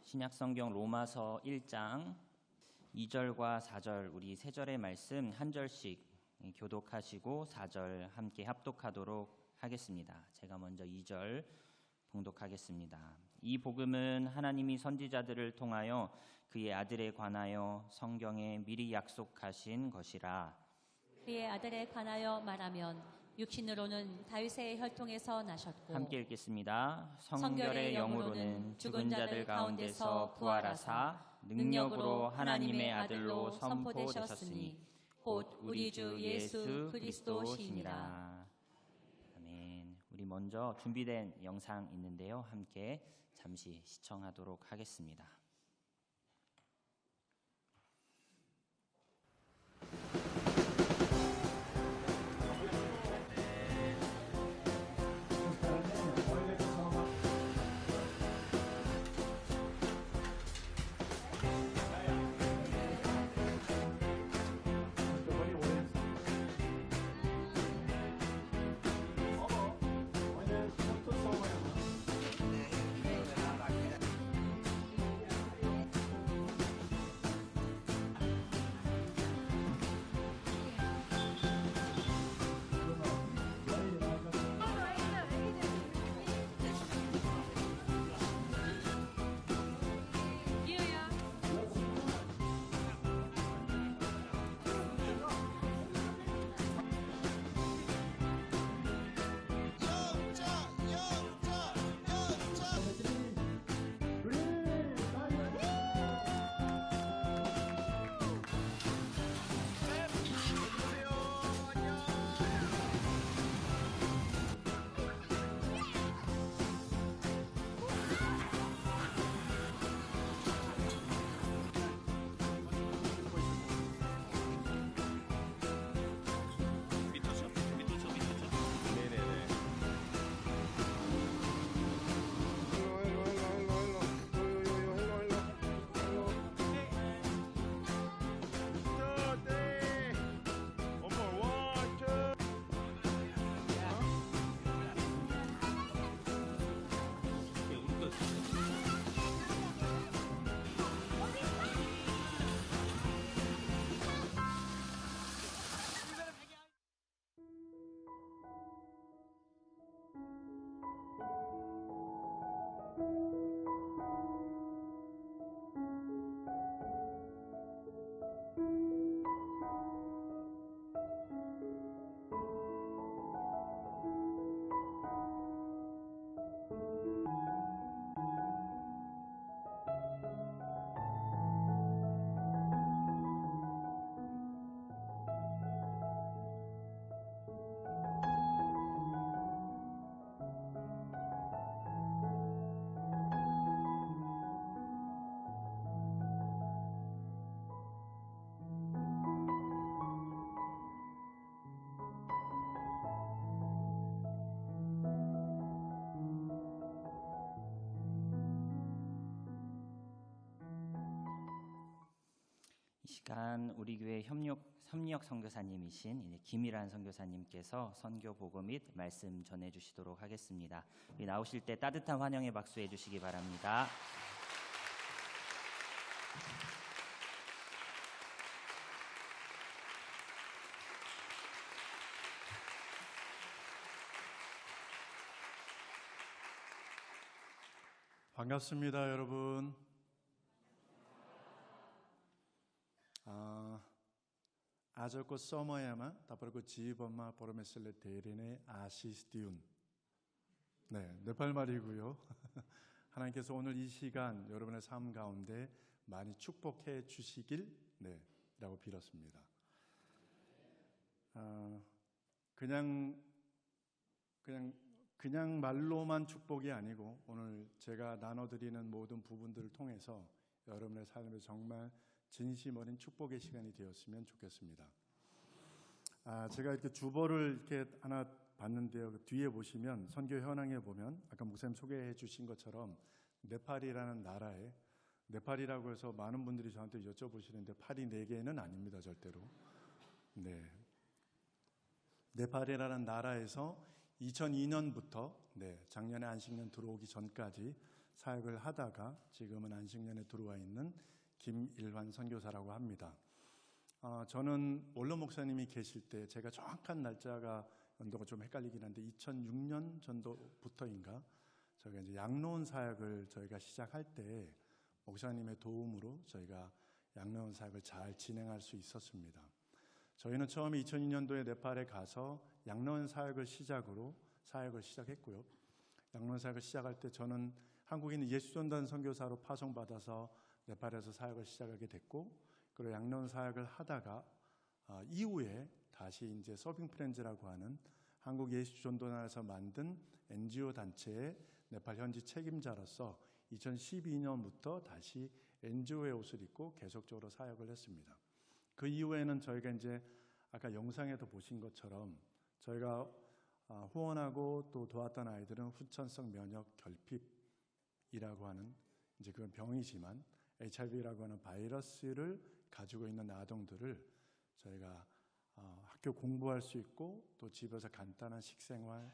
신약성경 로마서 1장 2절과 4절 우리 세 절의 말씀 한 절씩 교독하시고 4절 함께 합독하도록 하겠습니다. 제가 먼저 2절 봉독하겠습니다. 이 복음은 하나님이 선지자들을 통하여 그의 아들에 관하여 성경에 미리 약속하신 것이라. 그의 아들에 관하여 말하면 육신으로는 다윗의 혈통에서 나셨고, 함께 읽겠습니다. 성결의 영으로는 죽은 자들 가운데서 부활하사 능력으로 하나님의 아들로 선포되셨으니 곧 우리 주 예수 그리스도시니라. 아멘. 우리 먼저 준비된 영상 있는데요, 함께 잠시 시청하도록 하겠습니다. 이 시간 우리 교회 협력 선교사님이신 김일환 선교사님께서 선교 보고 및 말씀 전해주시도록 하겠습니다. 우리 나오실 때 따뜻한 환영의 박수 해주시기 바랍니다. 반갑습니다, 여러분. Ajar ko somaya tapos ko 집엄마 보르메슬레 데레네 아시스티운. 네, 네팔 말이고요. 하나님께서 오늘 이 시간 여러분의 삶 가운데 많이 축복해 주시길 라고 빌었습니다. 그냥 말로만 축복이 아니고 오늘 제가 나눠드리는 모든 부분들을 통해서 여러분의 삶에 정말 진심 어린 축복의 시간이 되었으면 좋겠습니다. 제가 이렇게 주보를 이렇게 하나 봤는데요. 그 뒤에 보시면 선교 현황에 보면 아까 목사님 소개해 주신 것처럼 네팔이라는 나라에, 네팔이라고 해서 많은 분들이 저한테 여쭤보시는데 팔이 4개는 아닙니다, 절대로. 네, 네팔이라는 나라에서 2002년부터 작년에 안식년 들어오기 전까지 사역을 하다가 지금은 안식년에 들어와 있는 김일환 선교사라고 합니다. 저는 원로 목사님이 계실 때 제가 정확한 날짜가 연도가 좀 헷갈리긴 한데 2006년 전도부터인가 저희가 이제 양로원 사역을 저희가 시작할 때 목사님의 도움으로 저희가 양로원 사역을 잘 진행할 수 있었습니다. 저희는 처음에 2002년도에 네팔에 가서 양로원 사역을 시작으로 사역을 시작했고요. 양로원 사역을 시작할 때 저는 한국에 있는 예수전단 선교사로 파송받아서 네팔에서 사역을 시작하게 됐고, 그리고 양로원 사역을 하다가 이후에 다시 이제 서빙 프렌즈라고 하는 한국 예수전도단에서 만든 NGO 단체의 네팔 현지 책임자로서 2012년부터 다시 NGO의 옷을 입고 계속적으로 사역을 했습니다. 그 이후에는 저희가 이제 아까 영상에도 보신 것처럼 저희가 후원하고 또 도왔던 아이들은 후천성 면역 결핍이라고 하는 이제 그건 병이지만 HIV라고 하는 바이러스를 가지고 있는 아동들을 저희가 학교 공부할 수 있고 또 집에서 간단한 식생활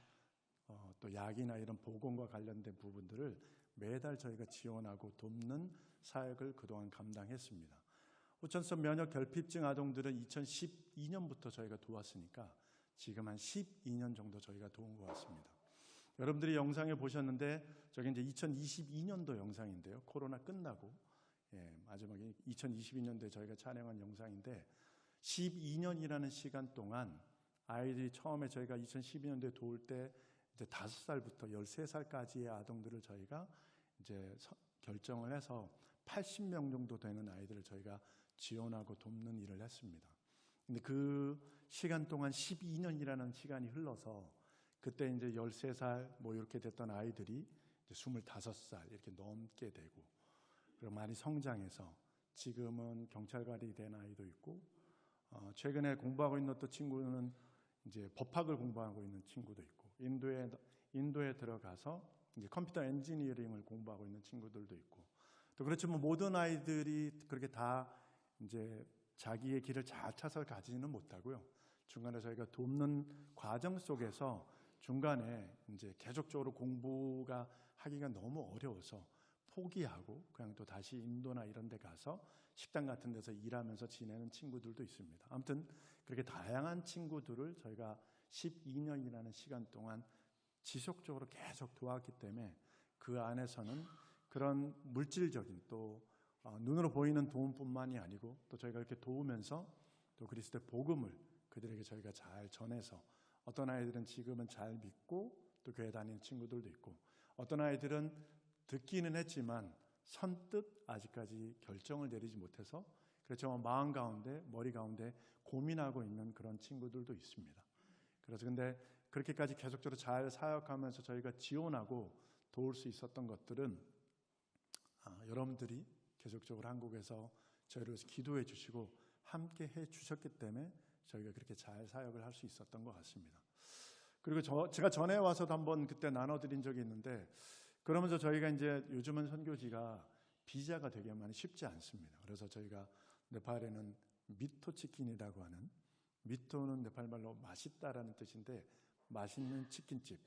또 약이나 이런 보건과 관련된 부분들을 매달 저희가 지원하고 돕는 사역을 그동안 감당했습니다. 후천성 면역 결핍증 아동들은 2012년부터 저희가 도왔으니까 지금 한 12년 정도 저희가 도운 것 같습니다. 여러분들이 영상을 보셨는데 저게 이제 2022년도 영상인데요. 코로나 끝나고 마지막에 2022년도에 저희가 촬영한 영상인데 12년이라는 시간 동안 아이들이 처음에 저희가 2012년도에 도울 때 이제 5살부터 13살까지의 아동들을 저희가 이제 결정을 해서 80명 정도 되는 아이들을 저희가 지원하고 돕는 일을 했습니다. 근데 그 시간 동안 12년이라는 시간이 흘러서 그때 이제 13살 뭐 이렇게 됐던 아이들이 이제 25살 이렇게 넘게 되고 그리고 많이 성장해서 지금은 경찰관이 된 아이도 있고 최근에 공부하고 있는 또 친구는 이제 법학을 공부하고 있는 친구도 있고 인도에 들어가서 이제 컴퓨터 엔지니어링을 공부하고 있는 친구들도 있고 또 그렇지만 모든 아이들이 그렇게 다 이제 자기의 길을 잘 찾아 가지는 못하고요. 중간에 저희가 돕는 과정 속에서 중간에 이제 계속적으로 공부가 하기가 너무 어려워서 포기하고 그냥 또 다시 인도나 이런 데 가서 식당 같은 데서 일하면서 지내는 친구들도 있습니다. 아무튼 그렇게 다양한 친구들을 저희가 12년이라는 시간 동안 지속적으로 계속 도왔기 때문에 그 안에서는 그런 물질적인 또 눈으로 보이는 도움뿐만이 아니고 또 저희가 이렇게 도우면서 또 그리스도의 복음을 그들에게 저희가 잘 전해서 어떤 아이들은 지금은 잘 믿고 또 교회 다니는 친구들도 있고 어떤 아이들은 듣기는 했지만 선뜻 아직까지 결정을 내리지 못해서 그렇죠. 마음 가운데 머리 가운데 고민하고 있는 그런 친구들도 있습니다. 그래서 근데 그렇게까지 계속적으로 잘 사역하면서 저희가 지원하고 도울 수 있었던 것들은 여러분들이 계속적으로 한국에서 저희를 위해서 기도해 주시고 함께 해 주셨기 때문에 저희가 그렇게 잘 사역을 할 수 있었던 것 같습니다. 그리고 제가 전에 와서도 한번 그때 나눠드린 적이 있는데 그러면서 저희가 이제 요즘은 선교지가 비자가 되게 많이 쉽지 않습니다. 그래서 저희가 네팔에는 미토 치킨이라고 하는 미토는 네팔 말로 맛있다라는 뜻인데 맛있는 치킨집,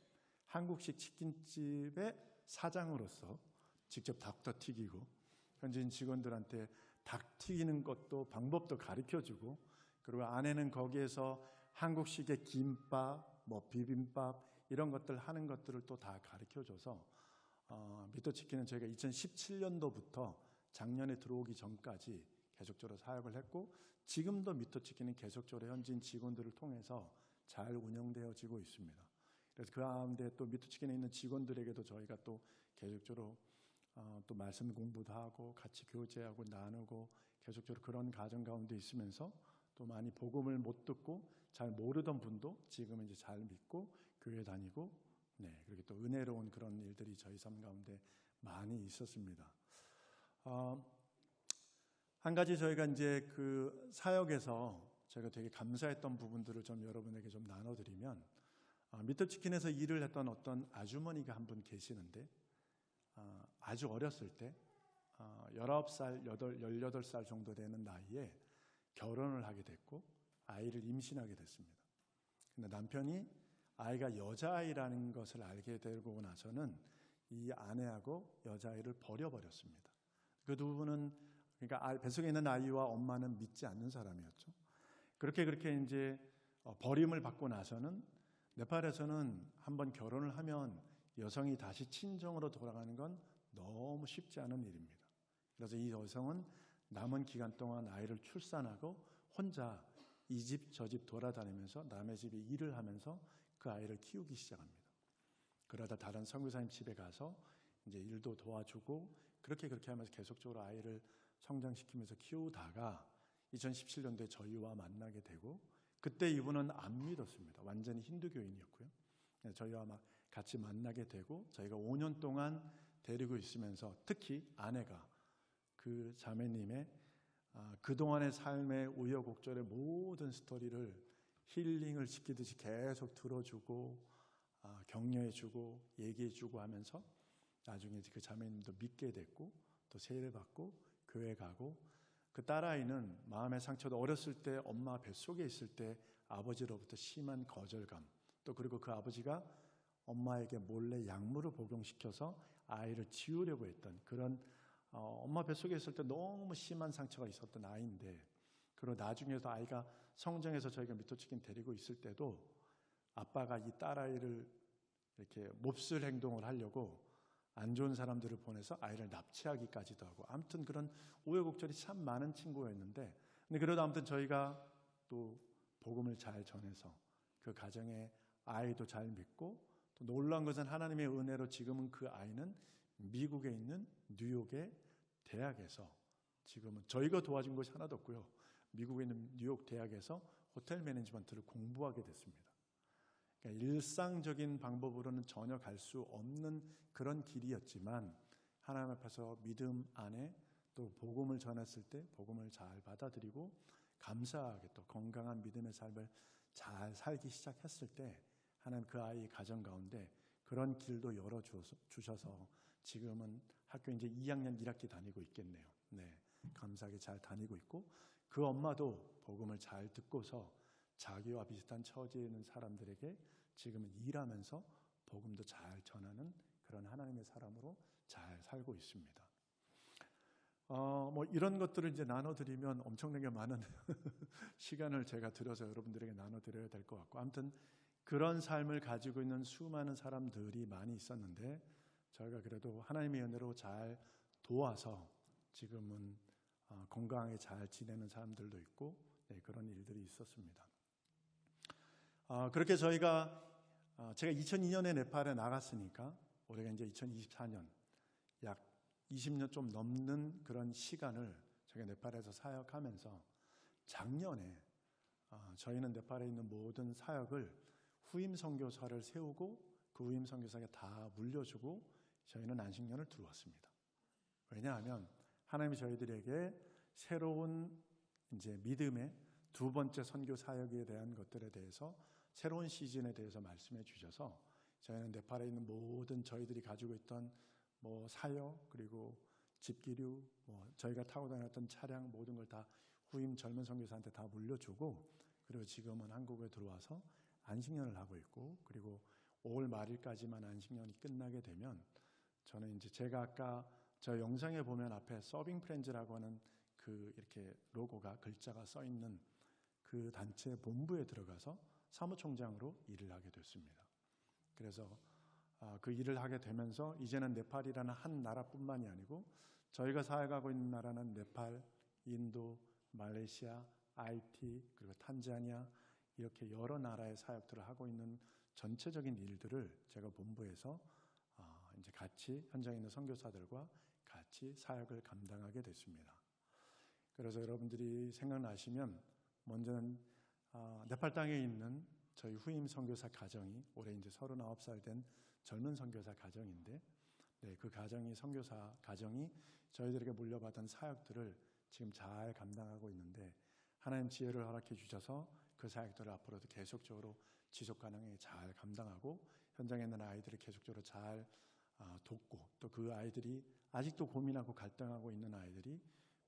한국식 치킨집의 사장으로서 직접 닭도 튀기고 현지인 직원들한테 닭 튀기는 것도 방법도 가르쳐주고 그리고 안에는 거기에서 한국식의 김밥, 뭐 비빔밥 이런 것들 하는 것들을 또 다 가르쳐줘서 미토치킨은 저희가 2017년도부터 작년에 들어오기 전까지 계속적으로 사역을 했고 지금도 미토치킨은 계속적으로 현지인 직원들을 통해서 잘 운영되어지고 있습니다. 그래서 그 가운데 또 미토치킨에 있는 직원들에게도 저희가 또 계속적으로 또 말씀 공부도 하고 같이 교제하고 나누고 계속적으로 그런 과정 가운데 있으면서 또 많이 복음을 못 듣고 잘 모르던 분도 지금은 이제 잘 믿고 교회 다니고 그렇게 또 은혜로운 그런 일들이 저희 삶 가운데 많이 있었습니다. 한 가지 저희가 이제 그 사역에서 저희가 되게 감사했던 부분들을 좀 여러분에게 좀 나눠드리면 미터치킨에서 일을 했던 어떤 아주머니가 한 분 계시는데 아주 어렸을 때 19살, 18살 정도 되는 나이에 결혼을 하게 됐고 아이를 임신하게 됐습니다. 근데 남편이 아이가 여자아이라는 것을 알게 되고 나서는 이 아내하고 여자아이를 버려버렸습니다. 그 두 분은 그러니까 뱃속에 있는 아이와 엄마는 믿지 않는 사람이었죠. 그렇게 이제 버림을 받고 나서는 네팔에서는 한번 결혼을 하면 여성이 다시 친정으로 돌아가는 건 너무 쉽지 않은 일입니다. 그래서 이 여성은 남은 기간 동안 아이를 출산하고 혼자 이 집 저 집 돌아다니면서 남의 집에 일을 하면서 그 아이를 키우기 시작합니다. 그러다 다른 선교사님 집에 가서 이제 일도 도와주고 그렇게 하면서 계속적으로 아이를 성장시키면서 키우다가 2017년도에 저희와 만나게 되고 그때 이분은 안 믿었습니다. 완전히 힌두교인이었고요. 저희와 같이 만나게 되고 저희가 5년 동안 데리고 있으면서 특히 아내가 그 자매님의 그동안의 삶의 우여곡절의 모든 스토리를 힐링을 시키듯이 계속 들어주고 격려해주고 얘기해주고 하면서 나중에 그 자매님도 믿게 됐고 또 세례 받고 교회 가고 그 딸아이는 마음의 상처도 어렸을 때 엄마 뱃속에 있을 때 아버지로부터 심한 거절감 또 그리고 그 아버지가 엄마에게 몰래 약물을 복용시켜서 아이를 지우려고 했던 그런 엄마 뱃속에 있을 때 너무 심한 상처가 있었던 아이인데 그리고 나중에도 아이가 성장해서 저희가 미토치킨 데리고 있을 때도 아빠가 이 딸아이를 이렇게 몹쓸 행동을 하려고 안 좋은 사람들을 보내서 아이를 납치하기까지도 하고 아무튼 그런 우여곡절이 참 많은 친구였는데 근데 그래도 아무튼 저희가 또 복음을 잘 전해서 그 가정에 아이도 잘 믿고 또 놀라운 것은 하나님의 은혜로 지금은 그 아이는 미국에 있는 뉴욕의 대학에서 지금은 저희가 도와준 것이 하나도 없고요. 미국에 있는 뉴욕 대학에서 호텔 매니지먼트를 공부하게 됐습니다. 그러니까 일상적인 방법으로는 전혀 갈 수 없는 그런 길이었지만 하나님 앞에서 믿음 안에 또 복음을 전했을 때 복음을 잘 받아들이고 감사하게 또 건강한 믿음의 삶을 잘 살기 시작했을 때 하나님 그 아이 가정 가운데 그런 길도 열어주셔서 지금은 학교 이제 2학년 1학기 다니고 있겠네요. 네, 감사하게 잘 다니고 있고 그 엄마도 복음을 잘 듣고서 자기와 비슷한 처지에 있는 사람들에게 지금은 일하면서 복음도 잘 전하는 그런 하나님의 사람으로 잘 살고 있습니다. 뭐 이런 것들을 이제 나눠드리면 엄청나게 많은 시간을 제가 들여서 여러분들에게 나눠드려야 될 것 같고 아무튼 그런 삶을 가지고 있는 수많은 사람들이 많이 있었는데 저희가 그래도 하나님의 은혜로 잘 도와서 지금은 건강하게 잘 지내는 사람들도 있고 네, 그런 일들이 있었습니다. 그렇게 제가 2002년에 네팔에 나갔으니까 올해가 이제 2024년 약 20년 좀 넘는 그런 시간을 제가 네팔에서 사역하면서 작년에 저희는 네팔에 있는 모든 사역을 후임 선교사를 세우고 그 후임 선교사에게 다 물려주고 저희는 안식년을 들어왔습니다. 왜냐하면 하나님이 저희들에게 새로운 이제 믿음의 두 번째 선교 사역에 대한 것들에 대해서 새로운 시즌에 대해서 말씀해 주셔서 저희는 네팔에 있는 모든 저희들이 가지고 있던 뭐 사역 그리고 집기류 뭐 저희가 타고 다녔던 차량 모든 걸 다 후임 젊은 선교사한테 다 물려주고 그리고 지금은 한국에 들어와서 안식년을 하고 있고 그리고 5월 말일까지만 안식년이 끝나게 되면 저는 이제 제가 아까 저 영상에 보면 앞에 서빙 프렌즈라고 하는 그 이렇게 로고가 글자가 써 있는 그 단체 본부에 들어가서 사무총장으로 일을 하게 됐습니다. 그래서 그 일을 하게 되면서 이제는 네팔이라는 한 나라뿐만이 아니고 저희가 사역하고 있는 나라는 네팔, 인도, 말레이시아, 하이티 그리고 탄자니아 이렇게 여러 나라의 사역들을 하고 있는 전체적인 일들을 제가 본부에서 이제 같이 현장에 있는 선교사들과 같이 사역을 감당하게 됐습니다. 그래서 여러분들이 생각나시면 먼저는 네팔 땅에 있는 저희 후임 선교사 가정이 올해 이제 39살 된 젊은 선교사 가정인데 네, 그 가정이 선교사 가정이 저희들에게 물려받은 사역들을 지금 잘 감당하고 있는데 하나님 지혜를 허락해 주셔서 그 사역들을 앞으로도 계속적으로 지속 가능하게 잘 감당하고 현장에 있는 아이들을 계속적으로 잘 돕고 또 그 아이들이 아직도 고민하고 갈등하고 있는 아이들이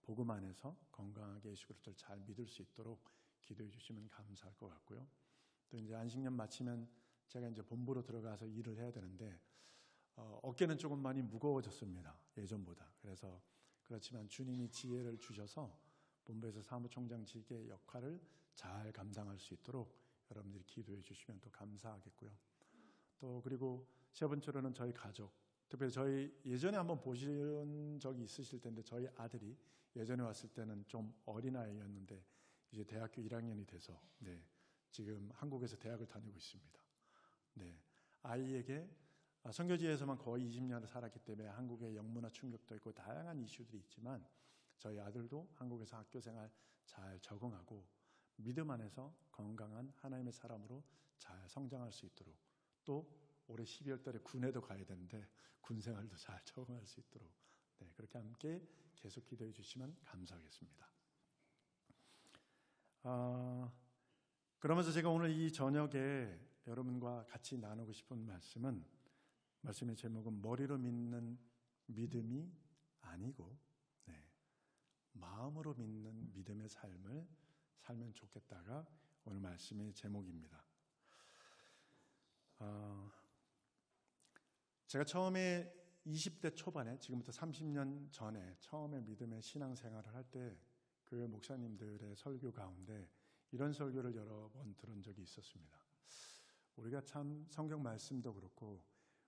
복음 안에서 건강하게 예수 그리스도를 잘 믿을 수 있도록 기도해 주시면 감사할 것 같고요. 또 이제 안식년 마치면 제가 이제 본부로 들어가서 일을 해야 되는데 어깨는 조금 많이 무거워졌습니다. 예전보다. 그렇지만 주님이 지혜를 주셔서 본부에서 사무총장직의 역할을 잘 감당할 수 있도록 여러분들이 기도해 주시면 또 감사하겠고요. 또 그리고 세 번째로는 저희 가족, 특별히 저희 예전에 한번 보신 적이 있으실 텐데 저희 아들이 예전에 왔을 때는 좀 어린아이였는데 이제 대학교 1학년이 돼서 지금 한국에서 대학을 다니고 있습니다. 아이에게 선교지에서만 거의 20년을 살았기 때문에 한국의 영문화 충격도 있고 다양한 이슈들이 있지만 저희 아들도 한국에서 학교 생활 잘 적응하고 믿음 안에서 건강한 하나님의 사람으로 잘 성장할 수 있도록, 또 올해 12월 달에 군에도 가야 되는데 군 생활도 잘 적응할 수 있도록 그렇게 함께 계속 기도해 주시면 감사하겠습니다. 그러면서 제가 오늘 이 저녁에 여러분과 같이 나누고 싶은 말씀의 제목은 머리로 믿는 믿음이 아니고 마음으로 믿는 믿음의 삶을 살면 좋겠다가 오늘 말씀의 제목입니다. 제가 처음에 20대 초반에, 지금부터 30년 전에 처음에 믿음의 신앙생활을 할 때 교회 목사님들의 설교 가운데 이런 설교를 여러 번 들은 적이 있었습니다. 우리가 참 성경 말씀도 그렇고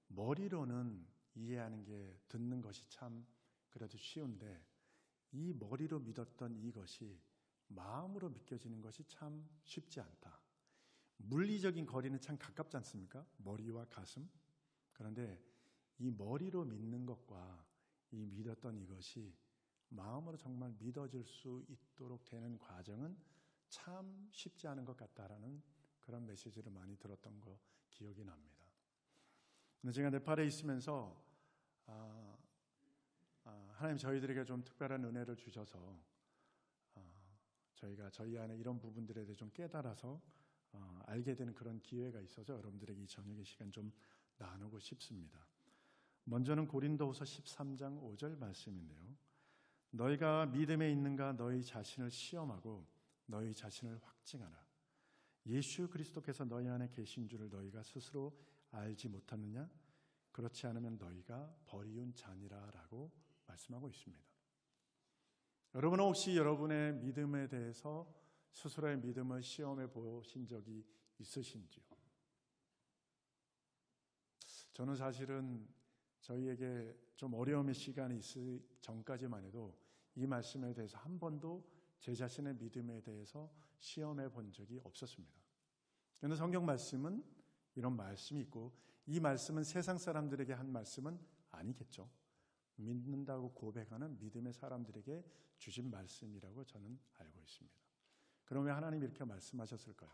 머리로는 이해하는 게, 듣는 것이 참 그래도 쉬운데 이 머리로 믿었던 이것이 마음으로 믿겨지는 것이 참 쉽지 않다. 물리적인 거리는 참 가깝지 않습니까? 머리와 가슴. 그런데 이 머리로 믿는 것과 이 믿었던 이것이 마음으로 정말 믿어질 수 있도록 되는 과정은 참 쉽지 않은 것 같다라는 그런 메시지를 많이 들었던 거 기억이 납니다. 근데 제가 네팔에 있으면서 하나님 저희들에게 좀 특별한 은혜를 주셔서 저희가 저희 안에 이런 부분들에 대해 좀 깨달아서 알게 되는 그런 기회가 있어서 여러분들에게 이 저녁의 시간 좀 나누고 싶습니다. 먼저는 고린도후서 13장 5절 말씀인데요. 너희가 믿음에 있는가 너희 자신을 시험하고 너희 자신을 확증하라. 예수 그리스도께서 너희 안에 계신 줄을 너희가 스스로 알지 못하느냐? 그렇지 않으면 너희가 버리운 자니라 라고 말씀하고 있습니다. 여러분은 혹시 여러분의 믿음에 대해서 스스로의 믿음을 시험해 보신 적이 있으신지요? 저는 사실은 저희에게 좀 어려움의 시간이 있을 전까지만 해도 이 말씀에 대해서 한 번도 제 자신의 믿음에 대해서 시험해 본 적이 없었습니다. 그런데 성경 말씀은 이런 말씀이 있고 이 말씀은 세상 사람들에게 한 말씀은 아니겠죠. 믿는다고 고백하는 믿음의 사람들에게 주신 말씀이라고 저는 알고 있습니다. 그럼 왜 하나님이 이렇게 말씀하셨을까요?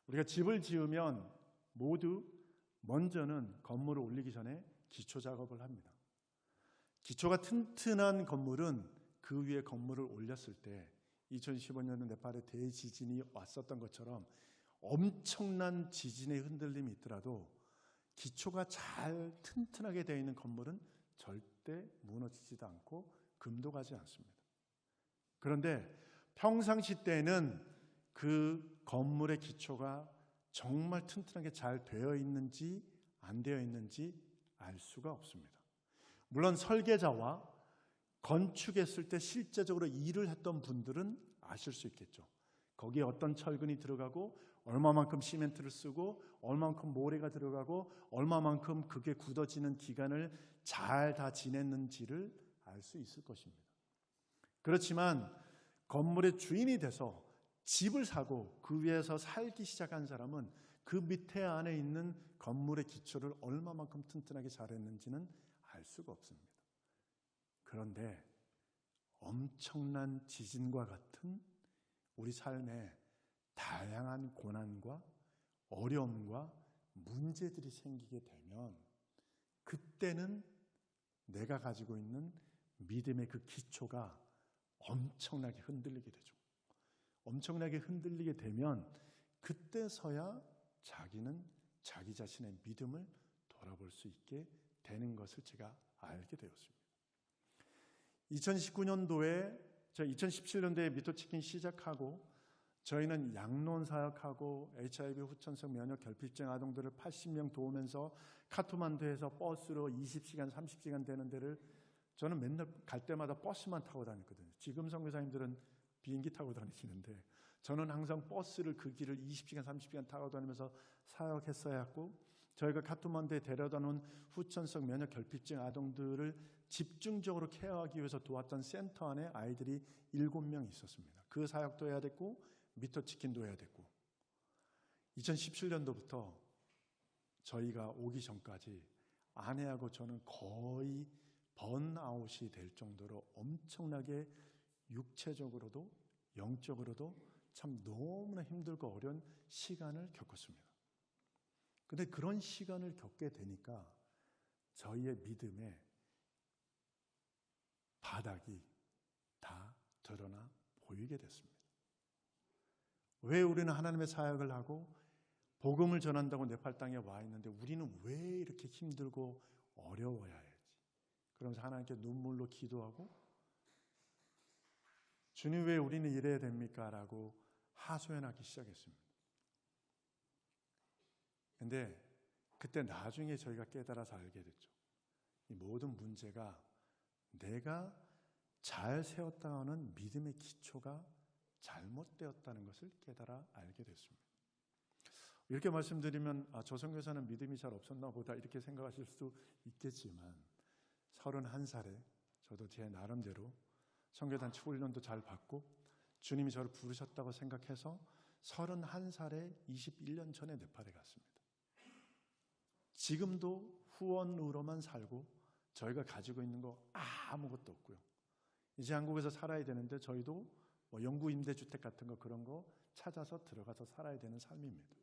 우리가 집을 지으면 모두 먼저는 건물을 올리기 전에 기초 작업을 합니다. 기초가 튼튼한 건물은 그 위에 건물을 올렸을 때 2015년에 네팔에 대지진이 왔었던 것처럼 엄청난 지진의 흔들림이 있더라도 기초가 잘 튼튼하게 되어 있는 건물은 절대 무너지지도 않고 금도 가지 않습니다. 그런데 평상시 때는 그 건물의 기초가 정말 튼튼하게 잘 되어 있는지 안 되어 있는지 알 수가 없습니다. 물론 설계자와 건축했을 때 실제적으로 일을 했던 분들은 아실 수 있겠죠. 거기에 어떤 철근이 들어가고 얼마만큼 시멘트를 쓰고 얼마만큼 모래가 들어가고 얼마만큼 그게 굳어지는 기간을 잘 다 지냈는지를 알 수 있을 것입니다. 그렇지만 건물의 주인이 돼서 집을 사고 그 위에서 살기 시작한 사람은 그 밑에 안에 있는 건물의 기초를 얼마만큼 튼튼하게 잘했는지는 알 수가 없습니다. 그런데 엄청난 지진과 같은 우리 삶에 다양한 고난과 어려움과 문제들이 생기게 되면 그때는 내가 가지고 있는 믿음의 그 기초가 엄청나게 흔들리게 되죠. 엄청나게 흔들리게 되면 그때서야 자기는 자기 자신의 믿음을 돌아볼 수 있게 되는 것을 제가 알게 되었습니다. 2019년도에 2017년도에 미토치킨 시작하고 저희는 양론 사역하고 HIV 후천성 면역 결핍증 아동들을 80명 도우면서 카트만두에서 버스로 20시간, 30시간 되는 데를 저는 맨날 갈 때마다 버스만 타고 다녔거든요. 지금 선교사님들은 비행기 타고 다니시는데 저는 항상 버스를 그 길을 20시간, 30시간 타고 다니면서 사역했어야 했고, 저희가 카트만두에 데려다 놓은 후천성 면역 결핍증 아동들을 집중적으로 케어하기 위해서 도왔던 센터 안에 아이들이 7명 있었습니다. 그 사역도 해야 됐고 미터 치킨도 해야 됐고, 2017년도부터 저희가 오기 전까지 아내하고 저는 거의 번아웃이 될 정도로 엄청나게 육체적으로도 영적으로도 참 너무나 힘들고 어려운 시간을 겪었습니다. 근데 그런 시간을 겪게 되니까 저희의 믿음의 바닥이 다 드러나 보이게 됐습니다. 왜 우리는 하나님의 사역을 하고 복음을 전한다고 네팔 땅에 와 있는데 우리는 왜 이렇게 힘들고 어려워야 할지, 그러면서 하나님께 눈물로 기도하고 주님 왜 우리는 이래야 됩니까? 라고 하소연하기 시작했습니다. 근데 그때 나중에 저희가 깨달아서 알게 됐죠. 이 모든 문제가 내가 잘 세웠다 하는 믿음의 기초가 잘못되었다는 것을 깨달아 알게 됐습니다. 이렇게 말씀드리면 저 선교사는 믿음이 잘 없었나 보다 이렇게 생각하실 수도 있겠지만, 31살에 저도 제 나름대로 선교단체 훈련도 잘 받고 주님이 저를 부르셨다고 생각해서 31살에 21년 전에 네팔에 갔습니다. 지금도 후원으로만 살고 저희가 가지고 있는 거 아무것도 없고요. 이제 한국에서 살아야 되는데 저희도 영구 임대주택 같은 거 그런 거 찾아서 들어가서 살아야 되는 삶입니다.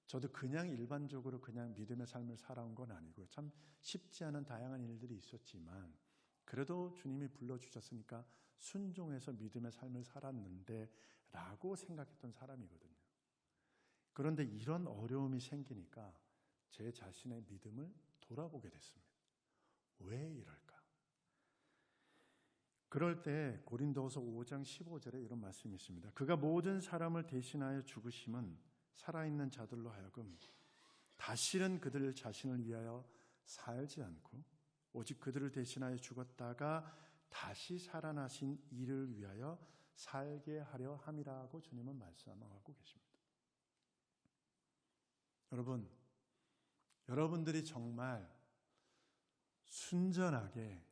저도 그냥 일반적으로 그냥 믿음의 삶을 살아온 건 아니고요. 참 쉽지 않은 다양한 일들이 있었지만 그래도 주님이 불러주셨으니까 순종해서 믿음의 삶을 살았는데 라고 생각했던 사람이거든요. 그런데 이런 어려움이 생기니까 제 자신의 믿음을 돌아보게 됐습니다. 왜 이럴까? 그럴 때 고린도후서 5장 15절에 이런 말씀이 있습니다. 그가 모든 사람을 대신하여 죽으심은 살아있는 자들로 하여금 다시는 그들 자신을 위하여 살지 않고 오직 그들을 대신하여 죽었다가 다시 살아나신 이를 위하여 살게 하려 함이라고 주님은 말씀하고 계십니다. 여러분들이 정말 순전하게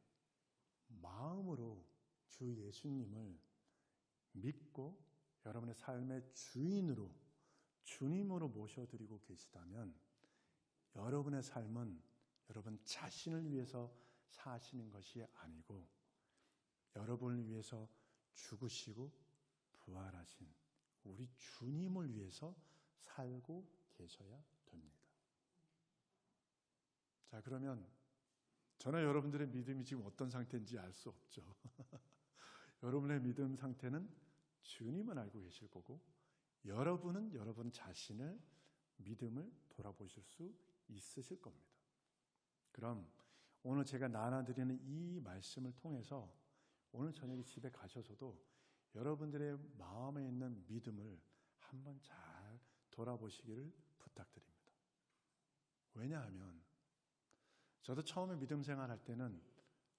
마음으로 주 예수님을 믿고 여러분의 삶의 주인으로 주님으로 모셔드리고 계시다면 여러분의 삶은 여러분 자신을 위해서 사시는 것이 아니고 여러분을 위해서 죽으시고 부활하신 우리 주님을 위해서 살고 계셔야 됩니다. 자, 그러면 저는 여러분들의 믿음이 지금 어떤 상태인지 알 수 없죠. 여러분의 믿음 상태는 주님은 알고 계실 거고 여러분은 여러분 자신을 믿음을 돌아보실 수 있으실 겁니다. 그럼 오늘 제가 나눠드리는 이 말씀을 통해서 오늘 저녁에 집에 가셔서도 여러분들의 마음에 있는 믿음을 한번 잘 돌아보시기를 부탁드립니다. 왜냐하면 저도 처음에 믿음 생활할 때는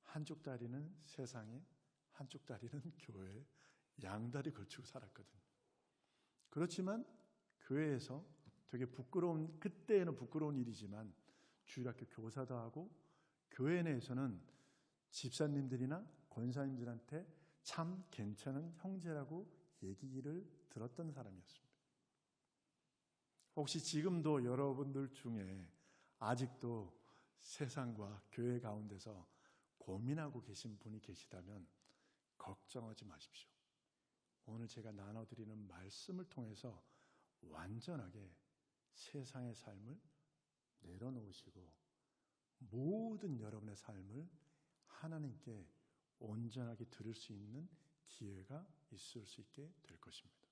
한쪽 다리는 세상에 한쪽 다리는 교회에 양다리 걸치고 살았거든요. 그렇지만 교회에서 되게 부끄러운, 그때는 부끄러운 일이지만 주일학교 교사도 하고 교회 내에서는 집사님들이나 권사님들한테 참 괜찮은 형제라고 얘기를 들었던 사람이었습니다. 혹시 지금도 여러분들 중에 아직도 세상과 교회 가운데서 고민하고 계신 분이 계시다면 걱정하지 마십시오. 오늘 제가 나눠드리는 말씀을 통해서 완전하게 세상의 삶을 내려놓으시고 모든 여러분의 삶을 하나님께 온전하게 드릴 수 있는 기회가 있을 수 있게 될 것입니다.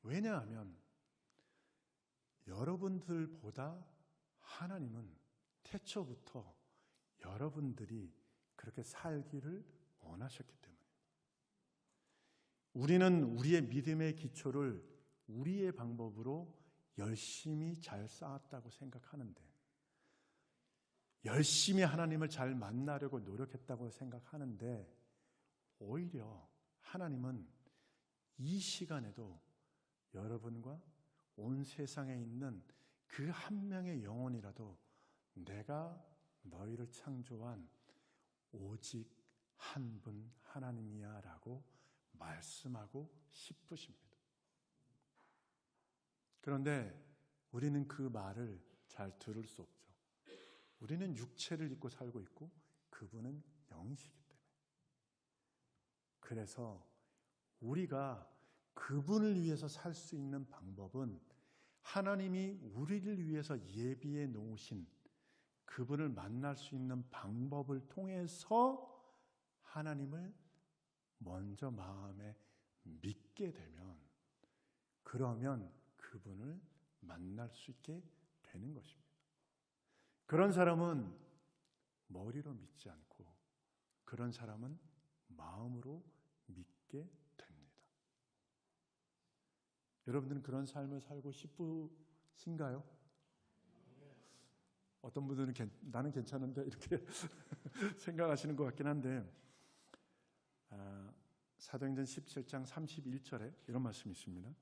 왜냐하면 여러분들보다 하나님은 태초부터 여러분들이 그렇게 살기를 원하셨기 때문입니다. 우리는 우리의 믿음의 기초를 우리의 방법으로 열심히 잘 쌓았다고 생각하는데, 열심히 하나님을 잘 만나려고 노력했다고 생각하는데, 오히려 하나님은 이 시간에도 여러분과 온 세상에 있는 그 한 명의 영혼이라도 내가 너희를 창조한 오직 한 분 하나님이야 라고 말씀하고 싶으십니다. 그런데 우리는 그 말을 잘 들을 수 없죠. 우리는 육체를 입고 살고 있고 그분은 영이시기 때문에. 그래서 우리가 그분을 위해서 살 수 있는 방법은 하나님이 우리를 위해서 예비해 놓으신 그분을 만날 수 있는 방법을 통해서 하나님을 먼저 마음에 믿게 되면, 그러면 그분을 만날 수 있게 되는 것입니다. 그런 사람은 머리로 믿지 않고 그런 사람은 마음으로 믿게 됩니다. 여러분들은 그런 삶을 살고 싶으신가요? 어떤 분들은 나는 괜찮은데 이렇게 생각하시는 것 같긴 한데, 사도행전 17장 31절에 이런 말씀이 있습니다.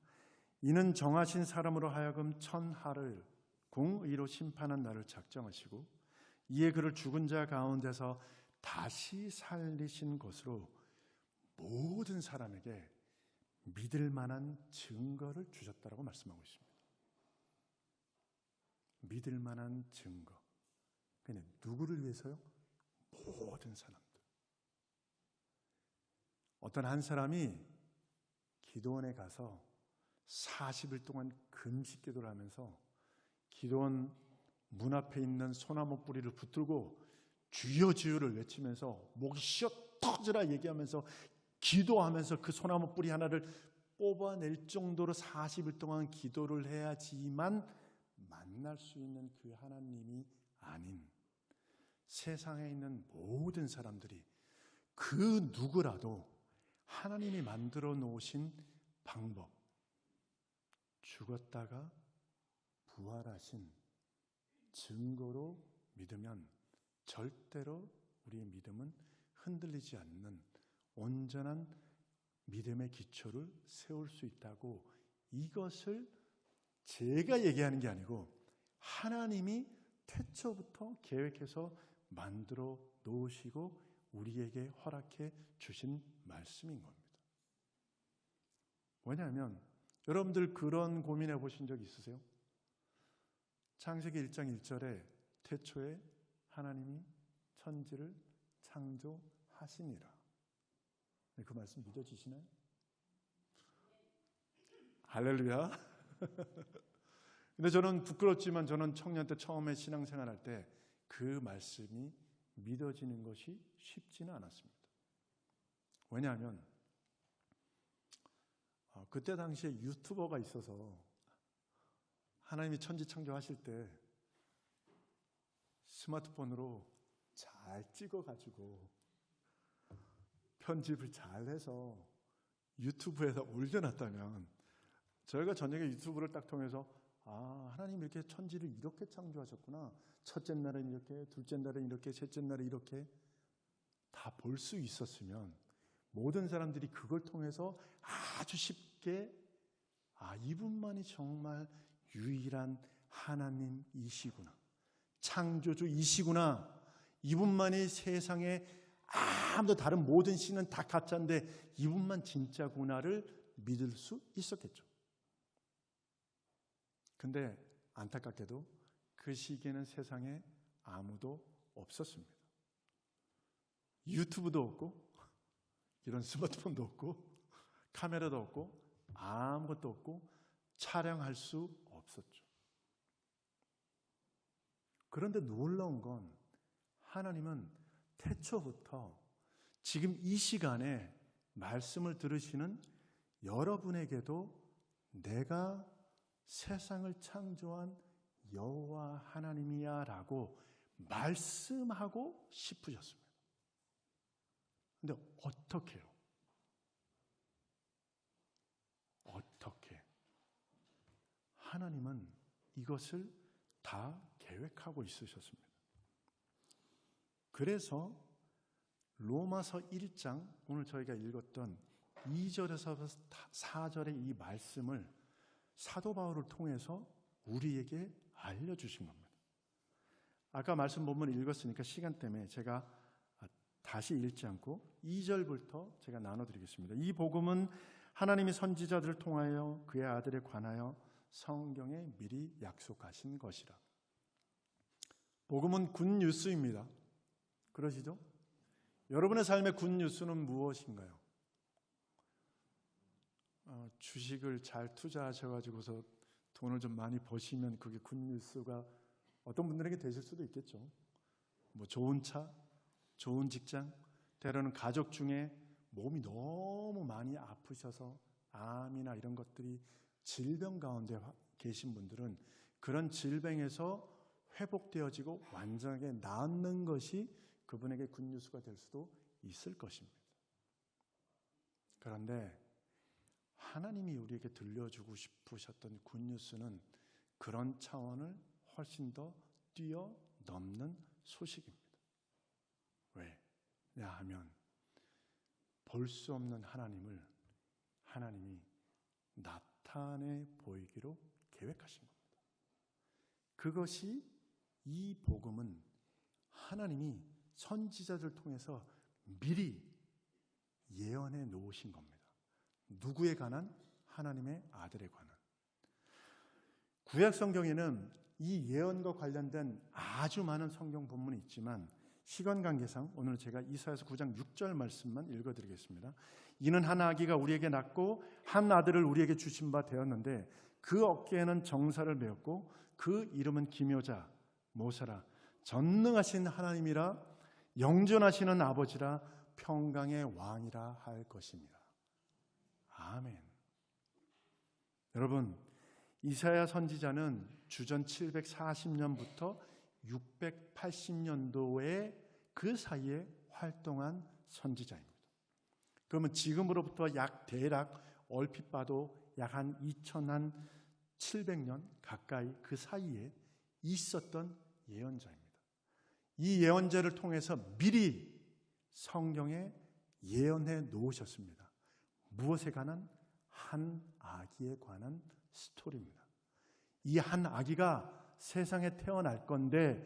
이는 정하신 사람으로 하여금 천하를 공의로 심판한 날을 작정하시고 이에 그를 죽은 자 가운데서 다시 살리신 것으로 모든 사람에게 믿을 만한 증거를 주셨다라고 말씀하고 있습니다. 믿을 만한 증거. 그냥 누구를 위해서요? 모든 사람들. 어떤 한 사람이 기도원에 가서 40일 동안 금식 기도를 하면서 기도원 문 앞에 있는 소나무 뿌리를 붙들고 주여 주여를 외치면서 목이 쉬어 터지라 얘기하면서 기도하면서 그 소나무 뿌리 하나를 뽑아낼 정도로 40일 동안 기도를 해야지만 만날 수 있는 그 하나님이 아닌 세상에 있는 모든 사람들이 그 누구라도 하나님이 만들어 놓으신 방법, 죽었다가 부활하신 증거로 믿으면 절대로 우리의 믿음은 흔들리지 않는 온전한 믿음의 기초를 세울 수 있다고, 이것을 제가 얘기하는 게 아니고 하나님이 태초부터 계획해서 만들어 놓으시고 우리에게 허락해 주신 말씀인 겁니다. 왜냐하면 여러분들 그런 고민해 보신 적 있으세요? 창세기 1장 1절에 태초에 하나님이 천지를 창조하시니라. 그 말씀 믿어지시나요? 할렐루야. 근데 저는 부끄럽지만 저는 청년 때 처음에 신앙생활할 때 그 말씀이 믿어지는 것이 쉽지는 않았습니다. 왜냐하면 그때 당시에 유튜버가 있어서 하나님이 천지 창조하실 때 스마트폰으로 잘 찍어가지고 편집을 잘해서 유튜브에다 올려놨다면 저희가 저녁에 유튜브를 딱 통해서 하나님 이렇게 천지를 이렇게 창조하셨구나, 첫째 날은 이렇게, 둘째 날은 이렇게, 셋째 날은 이렇게 다 볼 수 있었으면 모든 사람들이 그걸 통해서 아주 쉽게 이분만이 정말 유일한 하나님이시구나, 창조주이시구나, 이분만이 세상에 아무도 다른 모든 신은 다 가짜인데 이분만 진짜구나를 믿을 수 있었겠죠. 근데 안타깝게도 그 시기에는 세상에 아무도 없었습니다. 유튜브도 없고 이런 스마트폰도 없고 카메라도 없고 아무것도 없고 촬영할 수 없었죠. 그런데 놀라운 건 하나님은 태초부터 지금 이 시간에 말씀을 들으시는 여러분에게도 내가 세상을 창조한 여호와 하나님이야 라고 말씀하고 싶으셨습니다. 근데 어떻게 해요? 하나님은 이것을 다 계획하고 있으셨습니다. 그래서 로마서 1장 오늘 저희가 읽었던 2절에서 4절의 이 말씀을 사도 바울을 통해서 우리에게 알려주신 겁니다. 아까 말씀 본문 읽었으니까 시간 때문에 제가 다시 읽지 않고 2절부터 제가 나눠드리겠습니다. 이 복음은 하나님이 선지자들을 통하여 그의 아들에 관하여 성경에 미리 약속하신 것이라. 복음은 굿뉴스입니다. 그러시죠? 여러분의 삶의 굿뉴스는 무엇인가요? 주식을 잘 투자하셔가지고서 돈을 좀 많이 버시면 그게 굿뉴스가 어떤 분들에게 되실 수도 있겠죠. 뭐 좋은 차, 좋은 직장, 때로는 가족 중에 몸이 너무 많이 아프셔서 암이나 이런 것들이 질병 가운데 계신 분들은 그런 질병에서 회복되어지고 완전하게 낫는 것이 그분에게 굿뉴스가 될 수도 있을 것입니다. 그런데 하나님이 우리에게 들려주고 싶으셨던 굿뉴스는 그런 차원을 훨씬 더 뛰어넘는 소식입니다. 왜냐하면 볼 수 없는 하나님을 하나님이 나타내 보이기로 계획하신 겁니다. 그것이 이 복음은 하나님이 선지자들 통해서 미리 예언해 놓으신 겁니다. 누구에 관한? 하나님의 아들에 관한. 구약 성경에는 이 예언과 관련된 아주 많은 성경 본문이 있지만 시간 관계상 오늘 제가 이사야서 9장 6절 말씀만 읽어드리겠습니다. 이는 한 아기가 우리에게 낳고 한 아들을 우리에게 주신 바 되었는데 그 어깨에는 정사를 메었고 그 이름은 기묘자 모세라 전능하신 하나님이라 영존하시는 아버지라 평강의 왕이라 할 것입니다. 아멘. 여러분, 이사야 선지자는 주전 740년부터 680년도에 그 사이에 활동한 선지자입니다. 그러면 지금으로부터 대략 얼핏 봐도 약 한 2700년 가까이 그 사이에 있었던 예언자입니다. 이 예언자를 통해서 미리 성경에 예언해 놓으셨습니다. 무엇에 관한? 한 아기에 관한 스토리입니다. 이 한 아기가 세상에 태어날 건데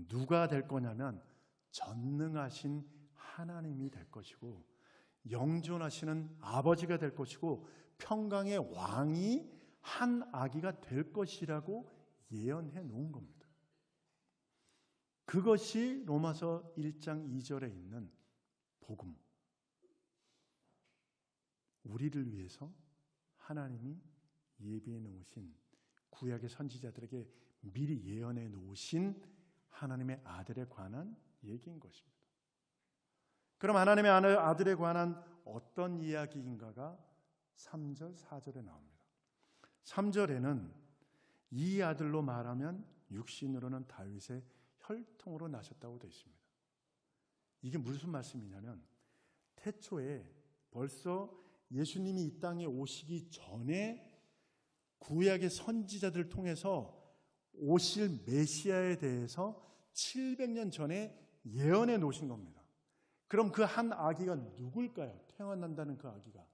누가 될 거냐면 전능하신 하나님이 될 것이고 영존하시는 아버지가 될 것이고 평강의 왕이 한 아기가 될 것이라고 예언해 놓은 겁니다. 그것이 로마서 1장 2절에 있는 복음. 우리를 위해서 하나님이 예비해 놓으신 구약의 선지자들에게 미리 예언해 놓으신 하나님의 아들에 관한 얘기인 것입니다. 그럼 하나님의 아들에 관한 어떤 이야기인가가 3절, 4절에 나옵니다. 3절에는 이 아들로 말하면 육신으로는 다윗의 혈통으로 나셨다고 되어 있습니다. 이게 무슨 말씀이냐면 태초에 벌써 예수님이 이 땅에 오시기 전에 구약의 선지자들을 통해서 오실 메시아에 대해서 700년 전에 예언해 놓으신 겁니다. 그럼 그 한 아기가 누굴까요? 태어난다는 그 아기가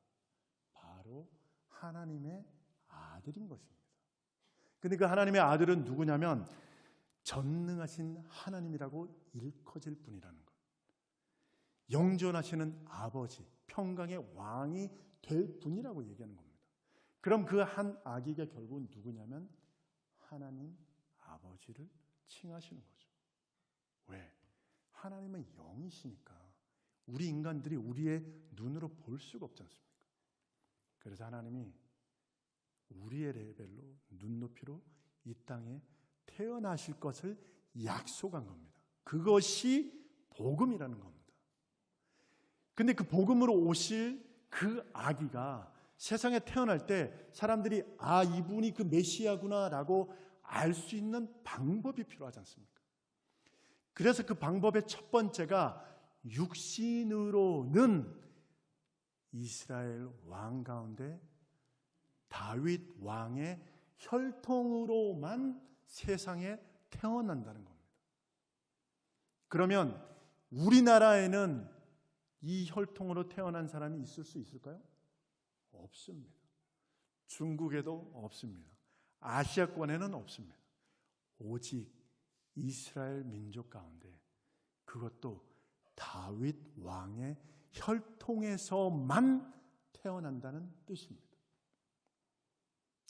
바로 하나님의 아들인 것입니다. 근데 그 하나님의 아들은 누구냐면 전능하신 하나님이라고 일컬어질 분이라는 것. 영존하시는 아버지, 평강의 왕이 될 분이라고 얘기하는 겁니다. 그럼 그 한 아기가 결국은 누구냐면 하나님 아버지를 칭하시는 거죠. 왜? 하나님은 영이시니까 우리 인간들이 우리의 눈으로 볼 수가 없지 않습니까? 그래서 하나님이 우리의 레벨로 눈높이로 이 땅에 태어나실 것을 약속한 겁니다. 그것이 복음이라는 겁니다. 근데 그 복음으로 오실 그 아기가 세상에 태어날 때 사람들이 이분이 그 메시아구나라고 알 수 있는 방법이 필요하지 않습니까? 그래서 그 방법의 첫 번째가 육신으로는 이스라엘 왕 가운데 다윗 왕의 혈통으로만 세상에 태어난다는 겁니다. 그러면 우리나라에는 이 혈통으로 태어난 사람이 있을 수 있을까요? 없습니다. 중국에도 없습니다. 아시아권에는 없습니다. 오직 이스라엘 민족 가운데, 그것도 다윗 왕의 혈통에서만 태어난다는 뜻입니다.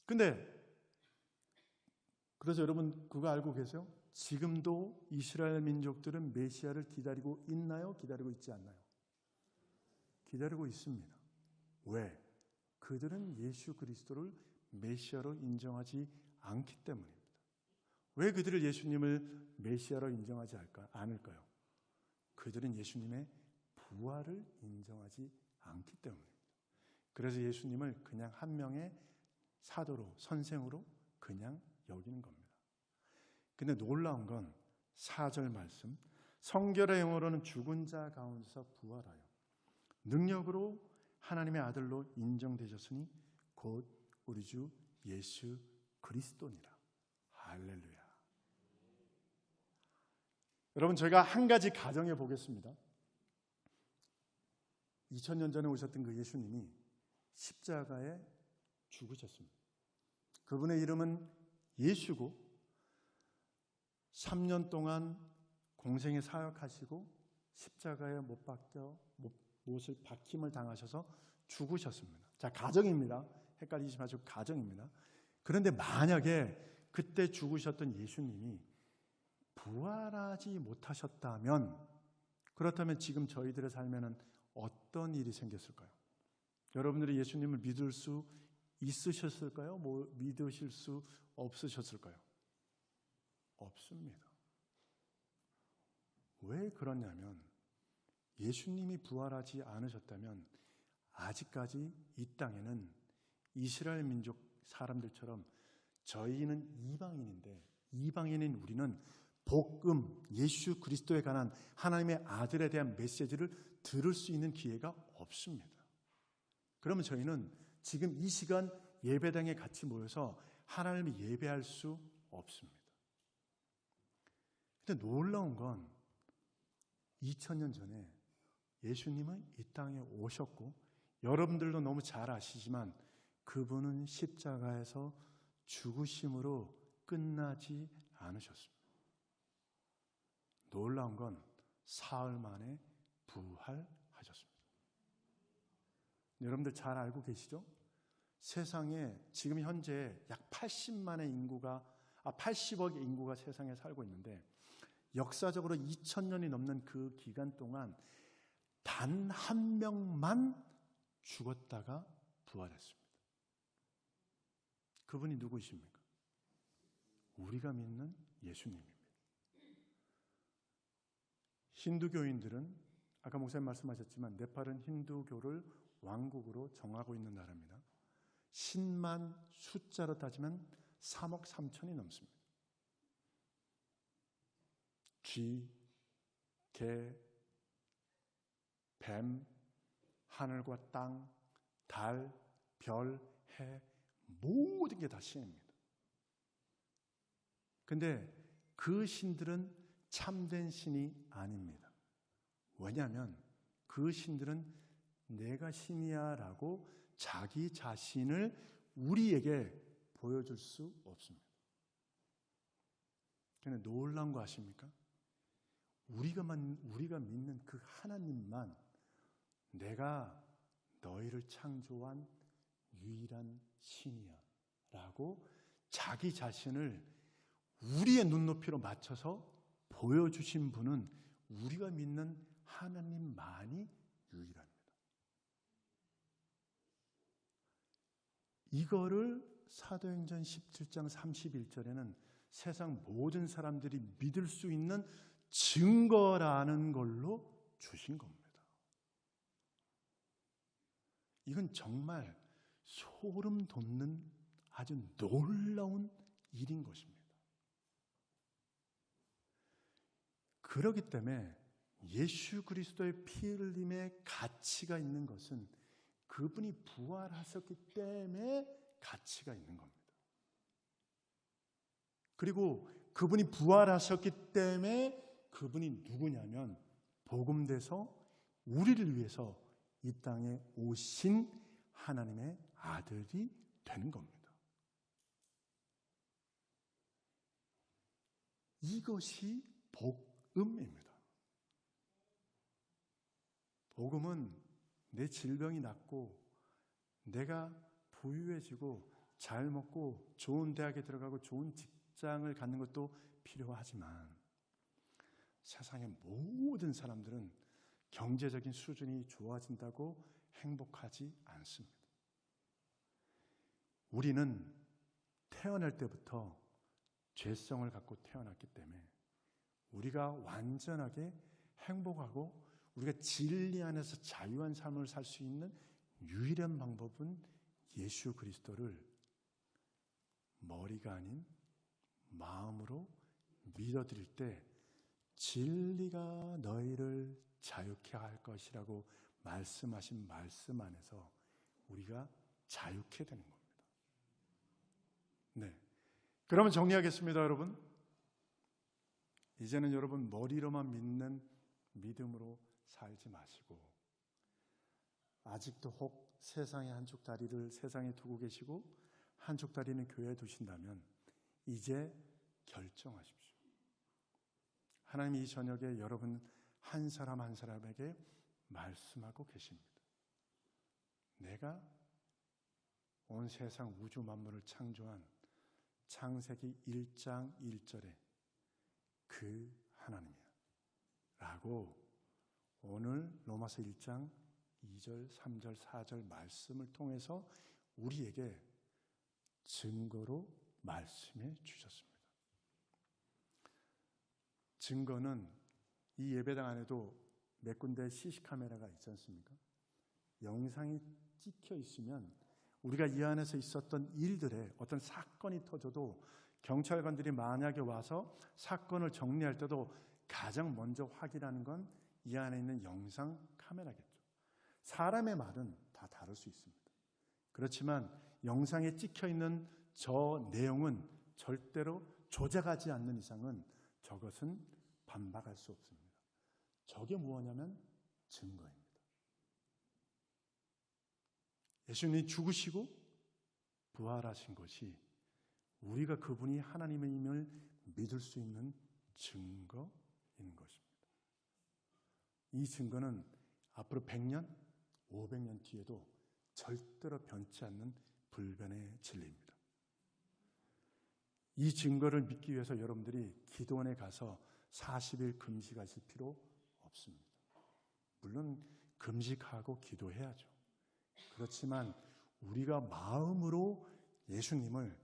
근데 그래서 여러분 그거 알고 계세요? 지금도 이스라엘 민족들은 메시아를 기다리고 있나요? 기다리고 있지 않나요? 기다리고 있습니다. 왜? 그들은 예수 그리스도를 메시아로 인정하지 않기 때문입니다. 왜 그들을 예수님을 메시아로 인정하지 않을까요? 그들은 예수님의 부활을 인정하지 않기 때문입니다. 그래서 예수님을 그냥 한 명의 사도로, 선생으로 그냥 여기는 겁니다. 근데 놀라운 건 4절 말씀, 성결의 영어로는 죽은 자 가운데서 부활하여 능력으로 하나님의 아들로 인정되셨으니 곧 우리 주 예수 그리스도니라. 할렐루야. 여러분, 저희가 한 가지 가정해 보겠습니다. 2000년 전에 오셨던 그 예수님이 십자가에 죽으셨습니다. 그분의 이름은 예수고 3년 동안 공생에 사역하시고 십자가에 못을 박힘을 당하셔서 죽으셨습니다. 자, 가정입니다. 헷갈리지 마시고 가정입니다. 그런데 만약에 그때 죽으셨던 예수님이 부활하지 못하셨다면, 그렇다면 지금 저희들의 삶에는 어떤 일이 생겼을까요? 여러분들이 예수님을 믿을 수 있으셨을까요? 믿으실 수 없으셨을까요? 없습니다. 왜 그러냐면 예수님이 부활하지 않으셨다면 아직까지 이 땅에는 이스라엘 민족 사람들처럼 저희는 이방인인데, 이방인인 우리는 복음, 예수 그리스도에 관한 하나님의 아들에 대한 메시지를 들을 수 있는 기회가 없습니다. 그러면 저희는 지금 이 시간 예배당에 같이 모여서 하나님을 예배할 수 없습니다. 근데 놀라운 건 2000년 전에 예수님은 이 땅에 오셨고, 여러분들도 너무 잘 아시지만 그분은 십자가에서 죽으심으로 끝나지 않으셨습니다. 놀라운 건 사흘 만에 부활하셨습니다. 여러분들 잘 알고 계시죠? 세상에 지금 현재 약 80억의 인구가 세상에 살고 있는데, 역사적으로 2000년이 넘는 그 기간 동안 단 한 명만 죽었다가 부활했습니다. 그분이 누구이십니까? 우리가 믿는 예수님입니다. 힌두교인들은 아까 목사님 말씀하셨지만 네팔은 힌두교를 왕국으로 정하고 있는 나라입니다. 10만 숫자로 따지면 3억 3천이 넘습니다. 쥐, 개, 뱀, 하늘과 땅, 달, 별, 해, 모든 게 다 신입니다. 근데 그 신들은 참된 신이 아닙니다. 왜냐하면 그 신들은 내가 신이야 라고 자기 자신을 우리에게 보여줄 수 없습니다. 그런데 놀라운 거 아십니까? 우리가 믿는 그 하나님만 내가 너희를 창조한 유일한 신이야 라고 자기 자신을 우리의 눈높이로 맞춰서 보여주신 분은 우리가 믿는 하나님만이 유일합니다. 이거를 사도행전 17장 31절에는 세상 모든 사람들이 믿을 수 있는 증거라는 걸로 주신 겁니다. 이건 정말 소름 돋는 아주 놀라운 일인 것입니다. 그렇기 때문에 예수 그리스도의 피 흘림의 가치가 있는 것은 그분이 부활하셨기 때문에 가치가 있는 겁니다. 그리고 그분이 부활하셨기 때문에 그분이 누구냐면 복음돼서 우리를 위해서 이 땅에 오신 하나님의 아들이 되는 겁니다. 이것이 복음입니다. 복음은 내 질병이 낫고 내가 부유해지고 잘 먹고 좋은 대학에 들어가고 좋은 직장을 갖는 것도 필요하지만 세상의 모든 사람들은 경제적인 수준이 좋아진다고 행복하지 않습니다. 우리는 태어날 때부터 죄성을 갖고 태어났기 때문에 우리가 완전하게 행복하고 우리가 진리 안에서 자유한 삶을 살 수 있는 유일한 방법은 예수 그리스도를 머리가 아닌 마음으로 믿어드릴 때 진리가 너희를 자유케 할 것이라고 말씀하신 말씀 안에서 우리가 자유케 되는 겁니다. 네. 그러면 정리하겠습니다, 여러분. 이제는 여러분 머리로만 믿는 믿음으로 살지 마시고 아직도 혹 세상의 한쪽 다리를 세상에 두고 계시고 한쪽 다리는 교회에 두신다면 이제 결정하십시오. 하나님이 이 저녁에 여러분 한 사람 한 사람에게 말씀하고 계십니다. 내가 온 세상 우주 만물을 창조한 창세기 1장 1절에 그 하나님이야 라고 오늘 로마서 1장 2절, 3절, 4절 말씀을 통해서 우리에게 증거로 말씀해 주셨습니다. 증거는 이 예배당 안에도 몇 군데 CC카메라가 있지 않습니까? 영상이 찍혀 있으면 우리가 이 안에서 있었던 일들에 어떤 사건이 터져도 경찰관들이 만약에 와서 사건을 정리할 때도 가장 먼저 확인하는 건 이 안에 있는 영상 카메라겠죠. 사람의 말은 다 다를 수 있습니다. 그렇지만 영상에 찍혀 있는 저 내용은 절대로 조작하지 않는 이상은 저것은 반박할 수 없습니다. 저게 무엇이냐면 증거입니다. 예수님이 죽으시고 부활하신 것이 우리가 그분이 하나님임을 믿을 수 있는 증거인 것입니다. 이 증거는 앞으로 100년, 500년 뒤에도 절대로 변치 않는 불변의 진리입니다. 이 증거를 믿기 위해서 여러분들이 기도원에 가서 40일 금식하실 필요 없습니다. 물론 금식하고 기도해야죠. 그렇지만 우리가 마음으로 예수님을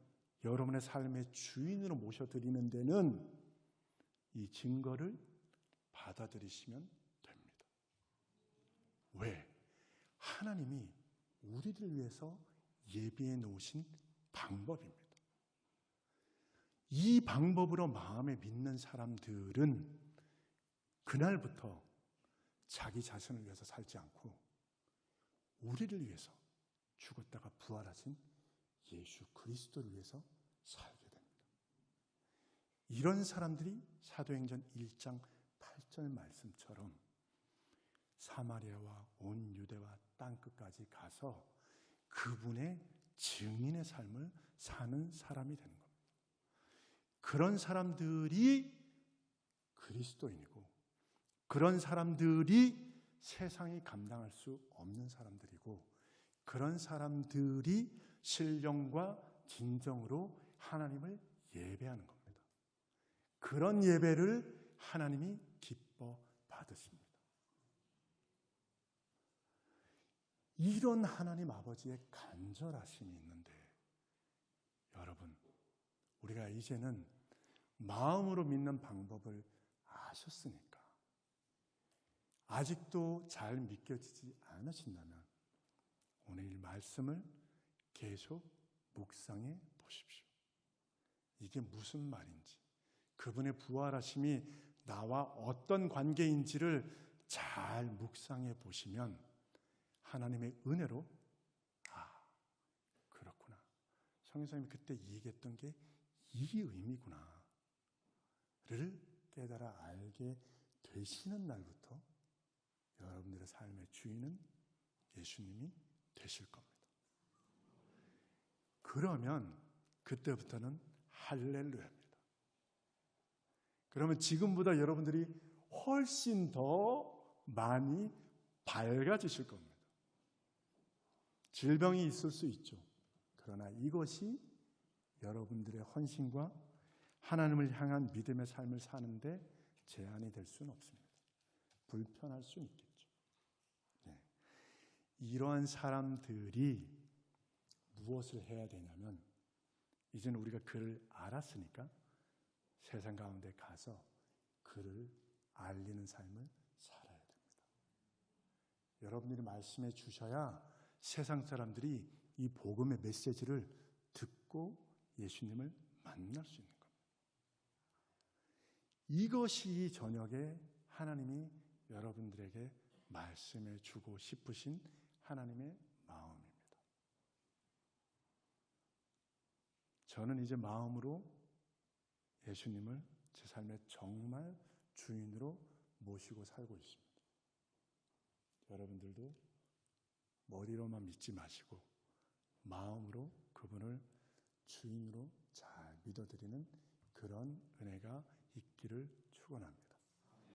여러분의 삶의 주인으로 모셔드리는 데는 이 증거를 받아들이시면 됩니다. 왜? 하나님이 우리를 위해서 예비해 놓으신 방법입니다. 이 방법으로 마음에 믿는 사람들은 그날부터 자기 자신을 위해서 살지 않고 우리를 위해서 죽었다가 부활하신 예수 그리스도를 위해서 살게 됩니다. 이런 사람들이 사도행전 1장 8절 말씀처럼 사마리아와 온 유대와 땅끝까지 가서 그분의 증인의 삶을 사는 사람이 되는 겁니다. 그런 사람들이 그리스도인이고 그런 사람들이 세상이 감당할 수 없는 사람들이고 그런 사람들이 신령과 진정으로 하나님을 예배하는 겁니다. 그런 예배를 하나님이 기뻐 받으십니다. 이런 하나님 아버지의 간절하심이 있는데 여러분 우리가 이제는 마음으로 믿는 방법을 아셨으니까 아직도 잘 믿겨지지 않으신다면 오늘 이 말씀을 계속 묵상해 보십시오. 이게 무슨 말인지 그분의 부활하심이 나와 어떤 관계인지를 잘 묵상해 보시면 하나님의 은혜로 그렇구나. 성교사님이 그때 얘기했던 게 이 의미구나를 깨달아 알게 되시는 날부터 여러분들의 삶의 주인은 예수님이 되실 겁니다. 그러면 그때부터는 할렐루야입니다. 그러면 지금보다 여러분들이 훨씬 더 많이 밝아지실 겁니다. 질병이 있을 수 있죠. 그러나 이것이 여러분들의 헌신과 하나님을 향한 믿음의 삶을 사는데 제한이 될 수는 없습니다. 불편할 수는 있겠죠. 네. 이러한 사람들이 무엇을 해야 되냐면 이제는 우리가 그를 알았으니까 세상 가운데 가서 그를 알리는 삶을 살아야 됩니다. 여러분들이 말씀해 주셔야 세상 사람들이 이 복음의 메시지를 듣고 예수님을 만날 수 있는 겁니다. 이것이 저녁에 하나님이 여러분들에게 말씀해 주고 싶으신 하나님의 마음입니다. 저는 이제 마음으로 예수님을 제 삶의 정말 주인으로 모시고 살고 있습니다. 여러분들도 머리로만 믿지 마시고 마음으로 그분을 주인으로 잘 믿어드리는 그런 은혜가 있기를 축원합니다.